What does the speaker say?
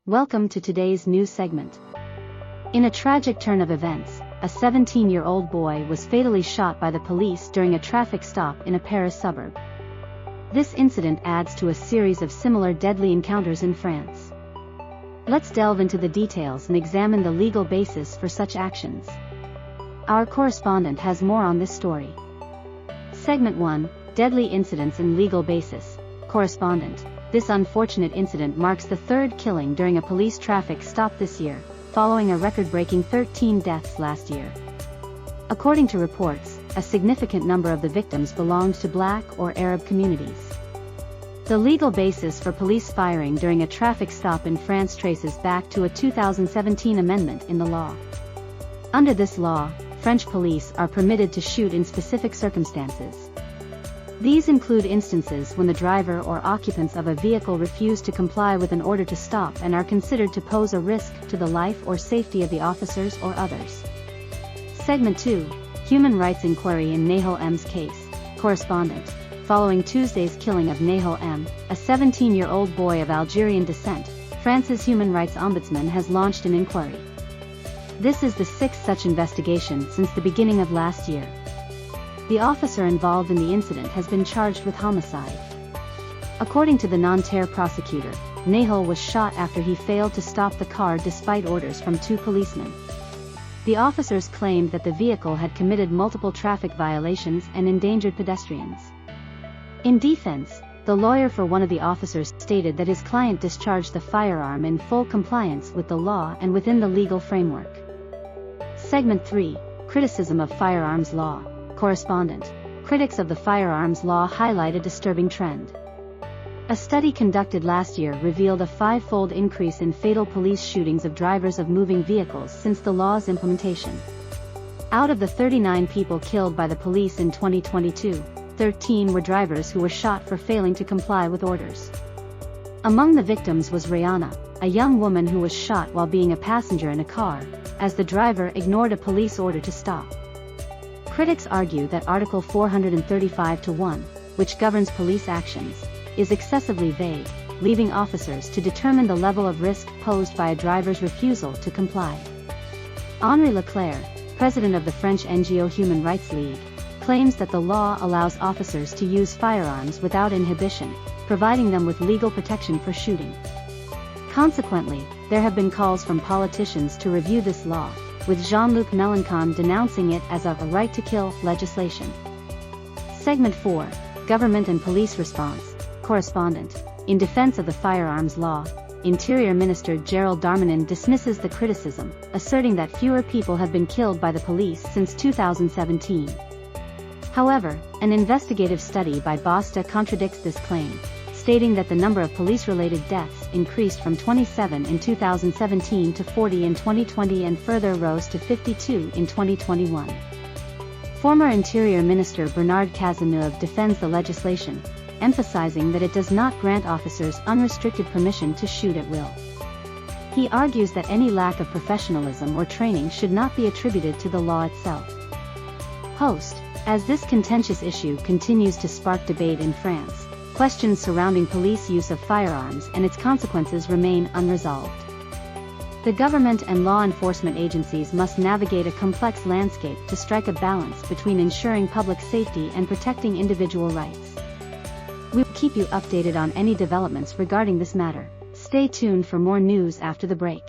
Welcome to today's news segment. In a tragic turn of events, a 17-year-old boy was fatally shot by the police during a traffic stop in a Paris suburb. This incident adds to a series of similar deadly encounters in France. Let's delve into the details and examine the legal basis for such actions. Our correspondent has more on this story. Segment 1: Deadly Incidents and Legal Basis. Correspondent: This unfortunate incident marks the third killing during a police traffic stop this year, following a record-breaking 13 deaths last year. According to reports, a significant number of the victims belonged to Black or Arab communities. The legal basis for police firing during a traffic stop in France traces back to a 2017 amendment in the law. Under this law, French police are permitted to shoot in specific circumstances. These include instances when the driver or occupants of a vehicle refuse to comply with an order to stop and are considered to pose a risk to the life or safety of the officers or others. Segment 2: Human Rights Inquiry in Nahel M's case. Correspondent: Following Tuesday's killing of Nahel M, a 17-year-old boy of Algerian descent, France's Human Rights Ombudsman has launched an inquiry. This is the sixth such investigation since the beginning of last year. The officer involved in the incident has been charged with homicide. According to the Nanterre prosecutor, Nahel was shot after he failed to stop the car despite orders from two policemen. The officers claimed that the vehicle had committed multiple traffic violations and endangered pedestrians. In defense, the lawyer for one of the officers stated that his client discharged the firearm in full compliance with the law and within the legal framework. Segment 3: Criticism of Firearms Law. Correspondent: Critics of the firearms law highlight a disturbing trend. A study conducted last year revealed a five-fold increase in fatal police shootings of drivers of moving vehicles since the law's implementation. Out of the 39 people killed by the police in 2022, 13 were drivers who were shot for failing to comply with orders. Among the victims was Rihanna, a young woman who was shot while being a passenger in a car, as the driver ignored a police order to stop. Critics argue that Article 435(1), which governs police actions, is excessively vague, leaving officers to determine the level of risk posed by a driver's refusal to comply. Henri Leclerc, president of the French NGO Human Rights League, claims that the law allows officers to use firearms without inhibition, providing them with legal protection for shooting. Consequently, there have been calls from politicians to review this law, with Jean-Luc Mélenchon denouncing it as a right-to-kill legislation. Segment 4: Government and Police Response. Correspondent: In defense of the firearms law, Interior Minister Gérald Darmanin dismisses the criticism, asserting that fewer people have been killed by the police since 2017. However, an investigative study by BOSTA contradicts this claim, stating that the number of police-related deaths increased from 27 in 2017 to 40 in 2020 and further rose to 52 in 2021. Former Interior Minister Bernard Cazeneuve defends the legislation, emphasizing that it does not grant officers unrestricted permission to shoot at will. He argues that any lack of professionalism or training should not be attributed to the law itself. Host: As this contentious issue continues to spark debate in France, questions surrounding police use of firearms and its consequences remain unresolved. The government and law enforcement agencies must navigate a complex landscape to strike a balance between ensuring public safety and protecting individual rights. We will keep you updated on any developments regarding this matter. Stay tuned for more news after the break.